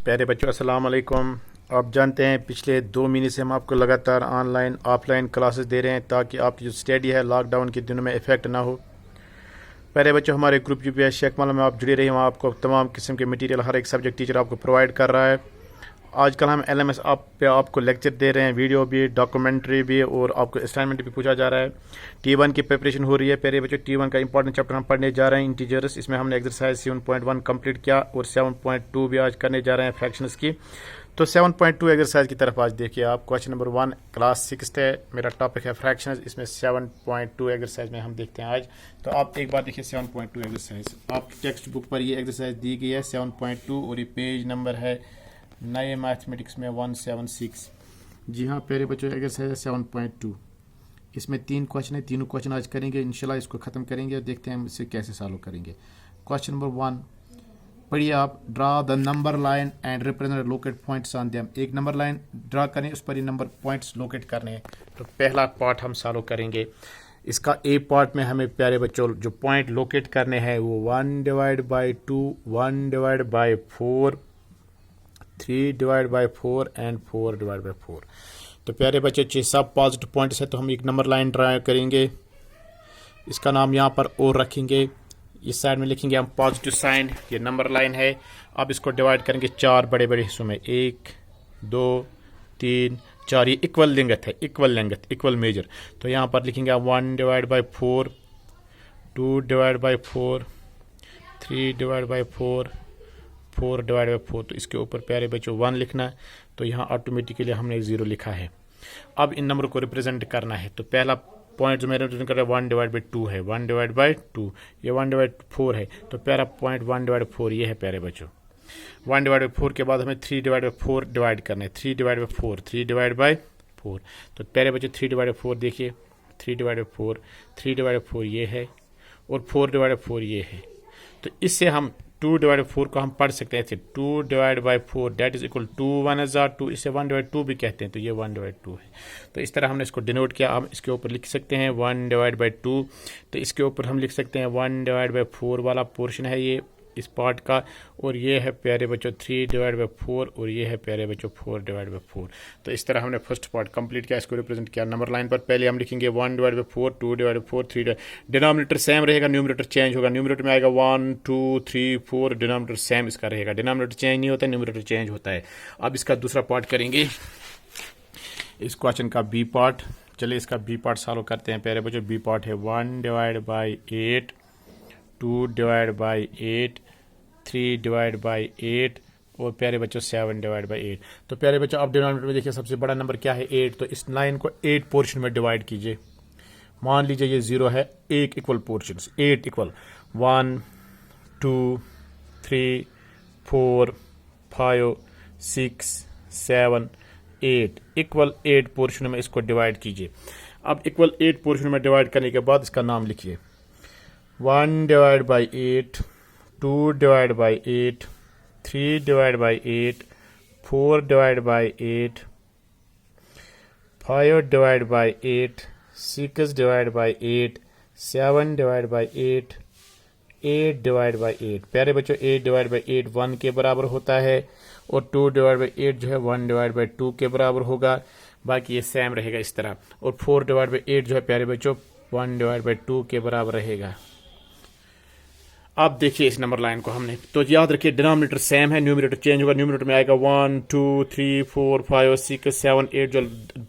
प्यारे बच्चों अस्सलाम वालेकुम। आप जानते हैं पिछले 2 महीने से हम आपको लगातार ऑनलाइन ऑफलाइन क्लासेस दे रहे हैं ताकि आपकी जो स्टडी है लॉकडाउन के दिनों में इफेक्ट ना हो। प्यारे बच्चों, हमारे ग्रुप जो भी है शेख माला में आप जुड़े रहिए, वहाँ आपको तमाम किस्म के मटेरियल हर एक सब्जेक्ट टीचर आपको प्रोवाइड कर रहा है। आजकल हम LMS आप पे आपको लेक्चर दे रहे हैं, वीडियो भी, डॉक्यूमेंट्री भी, और आपको असाइनमेंट भी पूछा जा रहा है। T1 की प्रिपरेशन हो रही है। प्यारे बच्चों, T1 का इंपॉर्टेंट चैप्टर हम पढ़ने जा रहे हैं, इंटीजर्स। इसमें हमने एक्सरसाइज 7.1 कंप्लीट किया और 7.2 भी आज करने जा रहे हैं, फ्रैक्शंस की। तो 7.2 एक्सरसाइज की तरफ आज देखिए आप। क्वेश्चन नंबर 1 क्लास 6 है, मेरा टॉपिक है फ्रैक्शंस। इसमें 7.2 एक्सरसाइज में हम देखते हैं आज। तो आप एक बार देखिए 7.2 एक्सरसाइज। आपकी टेक्स्ट बुक पर ये एक्सरसाइज दी गई है 7.2 और ये पेज नंबर है नए मैथमेटिक्स में 176। जी हाँ प्यारे बच्चों, एक्सरसाइज है 7.2। इसमें 3 क्वेश्चन है, तीनों क्वेश्चन आज करेंगे इंशाल्लाह। इसको ख़त्म करेंगे और देखते हैं हम इसे कैसे सॉल्व करेंगे। क्वेश्चन नंबर 1 पढ़िए आप। Draw the number line and represent locate points on them. एक नंबर लाइन ड्रा करें, उस पर ये नंबर पॉइंट्स लोकेट करने हैं। तो पहला पार्ट हम सॉल्व करेंगे। इसका ए पार्ट में हमें प्यारे बच्चों जो पॉइंट लोकेट करने हैं वो 1/2, 1/4, 3/4 एंड 4/4। तो प्यारे बच्चे ये सब पॉजिटिव पॉइंट्स है, तो हम एक नंबर लाइन ड्रा करेंगे। इसका नाम यहाँ पर और रखेंगे। इस साइड में लिखेंगे हम पॉजिटिव साइन, ये नंबर लाइन है। अब इसको डिवाइड करेंगे 4 बड़े बड़े हिस्सों में, 1 2 3 4। ये इक्वल लेंथ है, इक्वल मेजर। तो यहाँ पर लिखेंगे 1/4, 2/4, 3/4, 4/4। तो इसके ऊपर प्यारे बच्चों 1 लिखना है, तो यहाँ ऑटोमेटिकली हमने 0 लिखा है। अब इन नंबर को रिप्रेजेंट करना है। तो पहला पॉइंट जो मेरे रिप्रेजेंट कर रहा है 1/2 है, 1/2। ये 1/4 है, तो प्यारा पॉइंट 1/4 ये है प्यारे बच्चों। 1/4 के बाद हमें 3/4 डिवाइड करना है, 3/4। तो प्यारे बच्चों 3/4 देखिए, 3/4 ये है और 4/4 ये है। तो इससे हम 2/4 को हम पढ़ सकते हैं ऐसे, 2/4 डेट इज इक्वल 2 1 2। इसे 1/2 भी कहते हैं, तो ये 1/2 है। तो इस तरह हमने इसको डिनोट किया। हम इसके ऊपर लिख सकते हैं 1/2। तो इसके ऊपर हम लिख सकते हैं 1/4 वाला पोर्शन है ये इस पार्ट का, और ये है प्यारे बच्चों 3/4 और ये है प्यारे बच्चों 4/4। तो इस तरह हमने फर्स्ट पार्ट कंप्लीट किया, इसको रिप्रेजेंट किया नंबर लाइन पर। पहले हम लिखेंगे 1/4, 2/4, 3। डिनोमिनेटर सेम रहेगा, न्यूमरेटर चेंज होगा। न्यूमरेटर में आएगा 1 2 3 4, डिनोमिनेटर सेम इसका रहेगा। डिनोमिनेटर चेंज नहीं होता, न्यूमरेटर चेंज होता है। अब इसका दूसरा पार्ट करेंगे, इस क्वेश्चन का बी पार्ट। चलिए इसका बी पार्ट सॉल्व करते हैं प्यारे बच्चों। बी पार्ट है 1/8, 2/8, 3/8 और प्यारे बच्चों 7/8। तो प्यारे बच्चों अब डिनोमिनेटर में देखिए सबसे बड़ा नंबर क्या है 8। तो इस लाइन को 8 पोर्शन में डिवाइड कीजिए। मान लीजिए ये 0 है, 8 equal portion, 8 equal 1 2 3 4 5 6 7 8 equal 8 portion में इसको डिवाइड कीजिए। अब इक्वल 8 पोर्शन में डिवाइड करने के बाद इसका नाम लिखिए 1/8, 2/8, 3/8, 4/8, 5/8, 6/8, 7/8, 8/8। प्यारे बच्चों 8/8 1 के बराबर होता है और 2/8 जो है 1/2 के बराबर होगा। बाकी ये सेम रहेगा इस तरह। और 4/8 जो है प्यारे बच्चों 1/2 के बराबर रहेगा। अब देखिए इस नंबर लाइन को हमने, तो याद रखिए डिनोमिनेटर सेम है, न्यूमरेटर चेंज होगा। न्यूमरेटर में आएगा 1 2 3 4 5 6 7 8, जो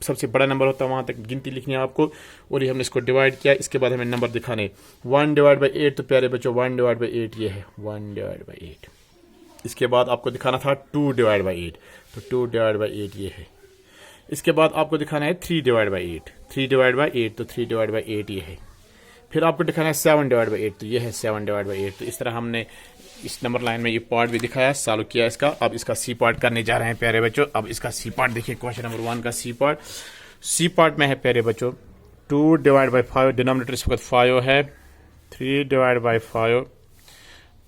सबसे बड़ा नंबर होता है वहां तक गिनती लिखनी है आपको। और ये हमने इसको डिवाइड किया। इसके बाद हमें नंबर दिखाने 1/8। तो प्यारे बच्चों 1/8 ये है 1/8। इसके बाद आपको दिखाना था 2/8, तो 2/8 ये है। इसके बाद आपको दिखाना है 3/8, 3/8, तो 3/8 ये है। फिर आपको दिखाना है 7/8, तो ये है 7/8। तो इस तरह हमने इस नंबर लाइन में ये पार्ट भी दिखाया, सॉल्व किया इसका। अब इसका सी पार्ट करने जा रहे हैं प्यारे बच्चों। अब इसका सी पार्ट देखिए, क्वेश्चन नंबर 1 का सी पार्ट। सी पार्ट में है प्यारे बच्चों 2/5, डिनोमिनेटर इस वक्त 5 है, 3/5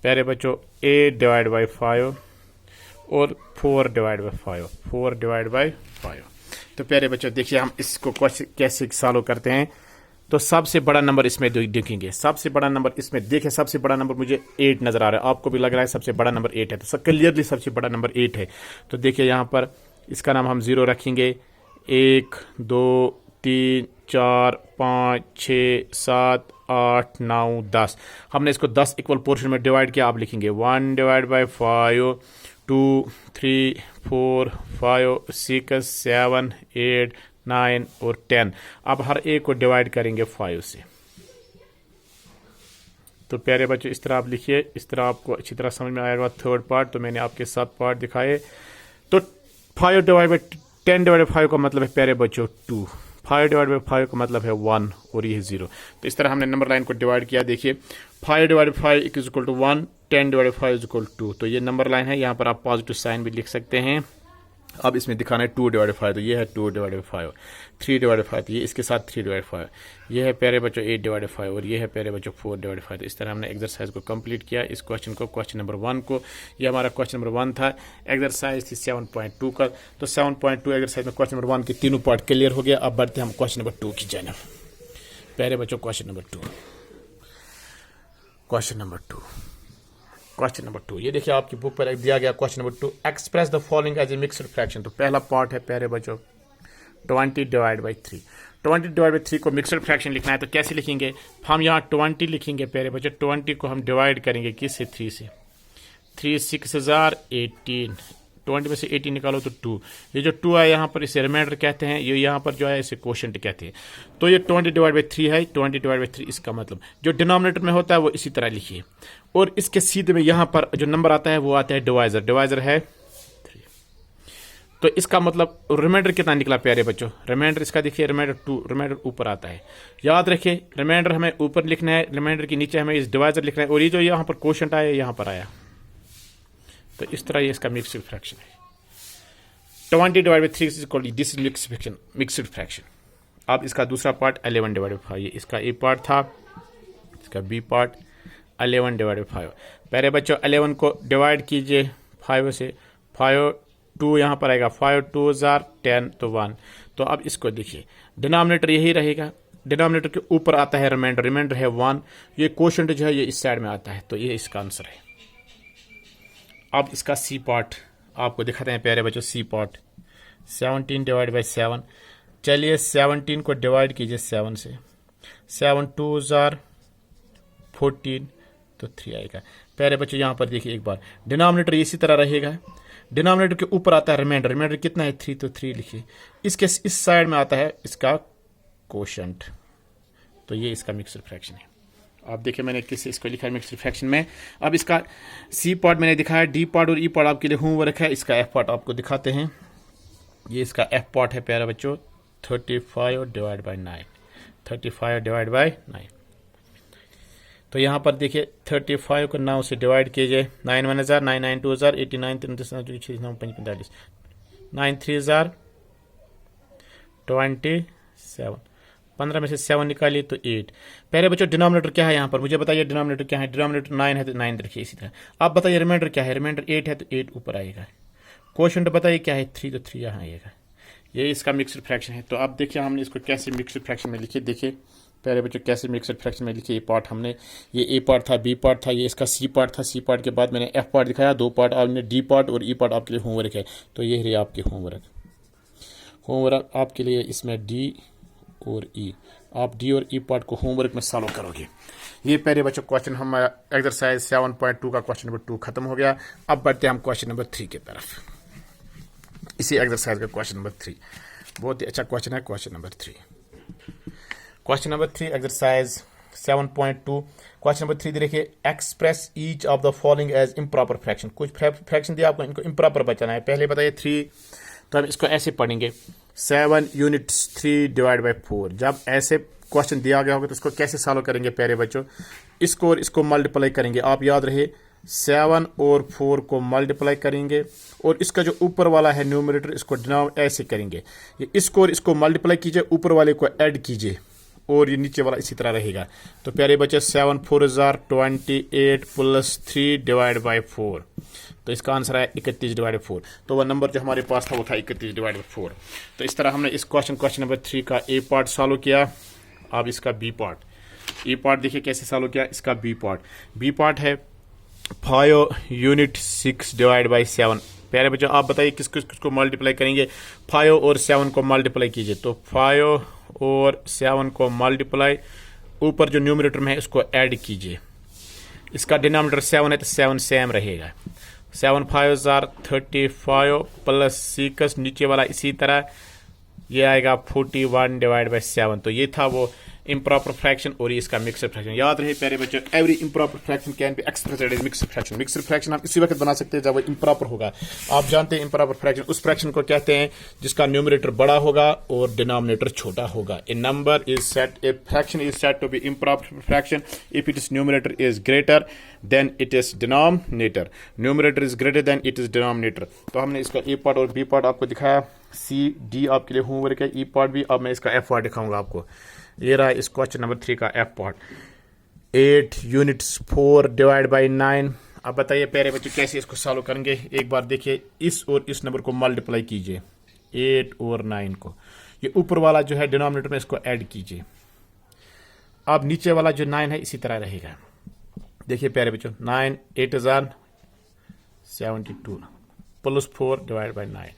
प्यारे बच्चों 8/5 और 4/5, 4/5। तो प्यारे बच्चों देखिए हम इसको कैसे सॉल्व करते हैं। तो सबसे बड़ा नंबर इसमें देखेंगे, सबसे बड़ा नंबर इसमें देखें, सबसे बड़ा नंबर मुझे 8 नजर आ रहा है, आपको भी लग रहा है सबसे बड़ा नंबर 8 है, तो क्लियरली सबसे बड़ा नंबर 8 है। तो देखिए यहाँ पर इसका नाम हम 0 रखेंगे। 1 2 3 4 5 6 7 8 9 10, हमने इसको 10 इक्वल पोर्शन में डिवाइड किया। आप लिखेंगे 1 डिवाइड बाई 5 2 3 4 5 6 7 8 9 और 10। अब हर एक को डिवाइड करेंगे 5 से। तो प्यारे बच्चों इस तरह आप लिखिए, इस तरह आपको अच्छी तरह समझ में आएगा थर्ड पार्ट। तो मैंने आपके 7 पार्ट दिखाए। तो 5 डिवाइड बाई 10 डिवाइड बाई 5 का मतलब है प्यारे बच्चों 2, 5 डिवाइड बाई 5 का मतलब है 1 और ये 0। तो इस तरह हमने नंबर लाइन को डिवाइड किया। देखिए 5 divide by 5 is equal to 1, 10 divide by 5 is equal to 2। तो ये नंबर लाइन है, यहाँ पर आप पॉजिटिव साइन भी लिख सकते हैं। अब इसमें दिखाना है 2 डिवाइड 5, तो ये है 2 डिवाइड 5, 3 डिवाइड 5, तो ये इसके साथ 3 डिवाइड 5, ये है प्यारे बच्चों 8 डिवाइड 5 और ये है प्यारे बच्चों 4 डिवाइड 5। तो इस तरह हमने एक्सरसाइज को कंप्लीट किया। इस क्वेश्चन को, क्वेश्चन नंबर 1 को, ये हमारा क्वेश्चन नंबर 1 था। एक्सरसाइज थी 7.2 का। तो 7.2 एक्सरसाइज में क्वेश्चन नंबर 1 के तीनों पार्ट क्लियर हो गया। अब बढ़ते हम क्वेश्चन नंबर 2 की जानिब। प्यारे बच्चों question number 2, question number 2, question number 2, ये देखिए आपकी बुक पर दिया गया question number 2, express the following as a mixed fraction. तो पहला पार्ट है प्यारे बच्चों 20 डिवाइड बाई 3। 20 डिवाइड बाई 3 को मिक्स्ड फ्रैक्शन लिखना है। तो कैसे लिखेंगे, हम यहाँ 20 लिखेंगे प्यारे बच्चों। 20 को हम डिवाइड करेंगे किससे, 3 से। 3 6 हज़ार 18, 20 में से 18 निकालो तो 2, ये जो 2 है यहाँ पर इसे रिमाइंडर कहते हैं, ये यहाँ पर जो है इसे क्वोशंट कहते हैं। तो ये 20 डिवाइड बाई 3 है, 20 डिवाइड बाई 3, इसका मतलब जो डिनोमिनेटर में होता है वो इसी तरह लिखिए। और इसके सीधे में यहाँ पर जो नंबर आता है वो आता है डिवाइजर, डिवाइजर है 3। तो इसका मतलब रिमाइंडर कितना निकला प्यारे बच्चों, रिमाइंडर इसका देखिए रिमाइंडर 2, रिमाइंडर ऊपर आता है। याद रखिए रिमाइंडर हमें ऊपर लिखना है, रिमाइंडर के नीचे हमें इस डिवाइजर लिखना है, और ये जो यहाँ पर क्वोशंट आया यहाँ पर आया। तो इस तरह ये इसका मिक्स्ड फ्रैक्शन है। 20 divide by 3 is equal this is mixed fraction. अब इसका दूसरा पार्ट 11 डिवाइड बाई 5, ये इसका ए पार्ट था, इसका बी पार्ट 11 डिवाइड बाई 5। पहले बच्चों 11 को डिवाइड कीजिए 5 से, 5 2 यहाँ पर आएगा, 5 2 हज़ार 10 तो 1। तो अब इसको देखिए डिनोमिनेटर यही रहेगा, डिनोमिनेटर के ऊपर आता है रिमाइंडर, रिमाइंडर है 1, ये क्वोशंट जो है ये इस साइड में आता है। तो ये इसका आंसर है। अब इसका सी पार्ट आपको दिखाते हैं प्यारे बच्चों, सी पार्ट 17 डिवाइड बाई 7। चलिए 17 को डिवाइड कीजिए 7 से, 7 2 हज़ार 14 तो 3 आएगा। प्यारे बच्चों यहाँ पर देखिए एक बार डिनोमिनेटर इसी तरह रहेगा, डिनोमिनेटर के ऊपर आता है रिमाइंडर, रिमाइंडर कितना है 3, तो 3 लिखिए। इसके इस साइड में आता है इसका क्वोशंट, तो ये इसका मिक्स्ड फ्रैक्शन है। आप देखिए मैंने किससे इसको लिखा है मिक्स्ड फ्रैक्शन में। अब इसका सी पार्ट मैंने दिखाया, डी पार्ट और ई पार्ट आपके लिए होमवर्क है। इसका एफ पार्ट आपको दिखाते हैं, ये इसका एफ पार्ट है प्यारा बच्चों 35 डिवाइड बाई 9, 35 डिवाइड बाई 9। तो यहाँ पर देखिए 35 को 9 से डिवाइड कीजिए, 9 1 हज़ार, 9 9 2 हज़ार, 89 3 9 5 45, 9 3 हज़ार 27, 15 में से 7 निकालिए तो 8। पहले बच्चों डिनोमिनेटर क्या है यहाँ पर मुझे बताइए, डिनोमिनेटर क्या है, डिनोमिनेटर 9 है तो 9 रखिए इसी तरह। आप बताइए रिमाइंडर क्या है, रिमाइंडर 8 है तो 8 ऊपर आएगा। क्वोशंट बताइए क्या है 3, तो 3 यहाँ आएगा। ये इसका मिक्स्ड फ्रैक्शन है। तो अब देखिए हमने इसको कैसे मिक्स्ड फ्रैक्शन में लिखे, देखिए पहले बच्चों कैसे मिक्स्ड फ्रैक्शन में लिखे। ये पार्ट हमने, ये ए पार्ट था, बी पार्ट था, ये इसका सी पार्ट था, सी पार्ट के बाद मैंने एफ पार्ट दिखाया, 2 पार्ट आपने डी पार्ट और ई पार्ट आपके लिए होमवर्क है। तो ये रही आपके होमवर्क आपके लिए, इसमें डी और ई, आप डी और ई पार्ट को होमवर्क में सॉल्व करोगे। ये पहले बच्चों क्वेश्चन हमारा एक्सरसाइज 7.2 का क्वेश्चन नंबर 2 खत्म हो गया। अब बढ़ते हैं हम क्वेश्चन नंबर 3 की तरफ। इसी एक्सरसाइज का क्वेश्चन नंबर 3 बहुत ही अच्छा क्वेश्चन है। Question number 3, question number 3 exercise 7.2। Question number 3 देखिए, express each of the following as improper fraction. कुछ फ्रैक्शन दिया आपको, इनको इम्प्रॉपर बचाना है। पहले बताइए 3, तो हम इसको ऐसे पढ़ेंगे 7 यूनिट्स 3 डिवाइड बाई 4। जब ऐसे क्वेश्चन दिया गया होगा तो इसको कैसे सॉल्व करेंगे प्यारे बच्चों, इसको और इसको मल्टीप्लाई करेंगे। आप याद रहे 7 और 4 को मल्टीप्लाई करेंगे, और इसका जो ऊपर वाला है न्यूमरेटर इसको डिनोमिनेटर ऐसे करेंगे, ये इसको और इसको मल्टीप्लाई कीजिए, ऊपर वाले को ऐड कीजिए, और ये नीचे वाला इसी तरह रहेगा। तो प्यारे बच्चे 7 4 हज़ार 28 प्लस 3 डिवाइड बाई 4, तो इसका आंसर है 31 डिवाइड 4। तो वह नंबर जो हमारे पास था वो था 31 डिवाइड बाई 4। तो इस तरह हमने इस क्वेश्चन नंबर 3 का ए पार्ट सॉल्व किया। अब इसका बी पार्ट, ए पार्ट देखिए कैसे सॉल्व किया। इसका बी पार्ट है 5 यूनिट 6 डिवाइड बाई 7। प्यारे बच्चों आप बताइए किसको मल्टीप्लाई करेंगे। 5 और 7 को मल्टीप्लाई कीजिए, तो 5 और 7 को मल्टीप्लाई, ऊपर जो न्यूमरेटर में है उसको ऐड कीजिए। इसका डिनोमिनेटर 7 है तो 7 सेम रहेगा। 7 5 are 35 प्लस 6, नीचे वाला इसी तरह ये आएगा 41 डिवाइड बाई 7। तो ये था वो इम्प्रॉपर फ्रैक्शन और ये इसका मिक्सड फ्रैक्शन। याद रहे प्यारे बच्चों, every improper fraction can be expressed as mixed fraction. Mixed fraction आप इसी वक्त बना सकते हैं जब वो इम्प्रॉपर होगा। आप जानते हैं इम्प्रॉपर फ्रैक्शन उस फ्रैक्शन को कहते हैं जिसका न्यूमरेटर बड़ा होगा और डिनोमिनेटर छोटा होगा। A number is set, a fraction is set to be improper fraction if its numerator is greater than it is denominator. Numerator is greater than it is denominator. तो हमने इसका ए पार्ट और B part आपको दिखाया। C D आपके लिए homework है, ई part भी। अब मैं इसका एफ पार्ट दिखाऊंगा आपको। ये रहा इस क्वेश्चन नंबर 3 का F part. 8 units 4 divide by 9। अब बताइए प्यारे बच्चे कैसे इसको सॉल्व करेंगे। एक बार देखिए, इस और इस नंबर को मल्टीप्लाई कीजिए, 8 और 9 को। ये ऊपर वाला जो है डिनोमिनेटर में इसको ऐड कीजिए। अब नीचे वाला जो 9 है इसी तरह रहेगा। देखिए प्यारे बच्चों, 9 8 72 प्लस 4 डिवाइड बाई 9,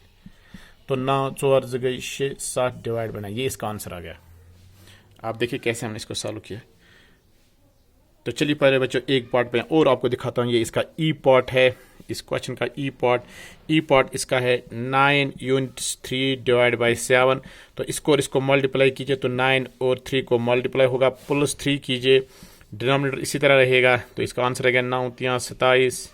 तो 9 4 गई 6 7 डिवाइड बाई 9। ये इसका आंसर आ गया। आप देखिए कैसे हमने इसको सॉल्व किया। तो चलिए पहले बच्चों एक पार्ट पे और आपको दिखाता हूँ। ये इसका ई पार्ट है, इस क्वेश्चन का ई पार्ट इसका है 9 यूनिट्स 3 डिवाइड बाई 7। तो इसको और इसको मल्टीप्लाई कीजिए, तो 9 और 3 को मल्टीप्लाई होगा, प्लस 3 कीजिए, डिनोमिनेटर इसी तरह रहेगा। तो इसका आंसर रहेगा 9 3 27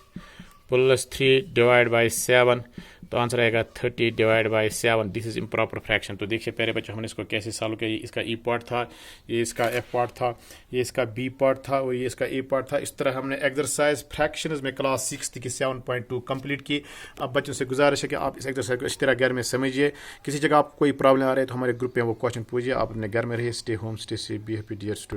प्लस 3 डिवाइड बाई 7। तो आंसर आएगा 30 divide by 7। This is improper fraction. तो देखिए प्यारे बच्चों हमने इसको कैसे सॉल्व किया। ये इसका ई पार्ट था, ये इसका एफ पार्ट था, ये इसका बी पार्ट था और ये इसका ए पार्ट था। इस तरह हमने एक्सरसाइज फ्रैक्शंस में क्लास 6 की 7.2 कंप्लीट की। अब बच्चों से गुजारिश है कि आप इस एक्सरसाइज को इस तरह घर में समझिए। किसी जगह आपको कोई प्रॉब्लम आ रही है तो हमारे ग्रुप में वो क्वेश्चन पूछिए। आप अपने घर में रहिए, stay home, stay safe, be happy dear student.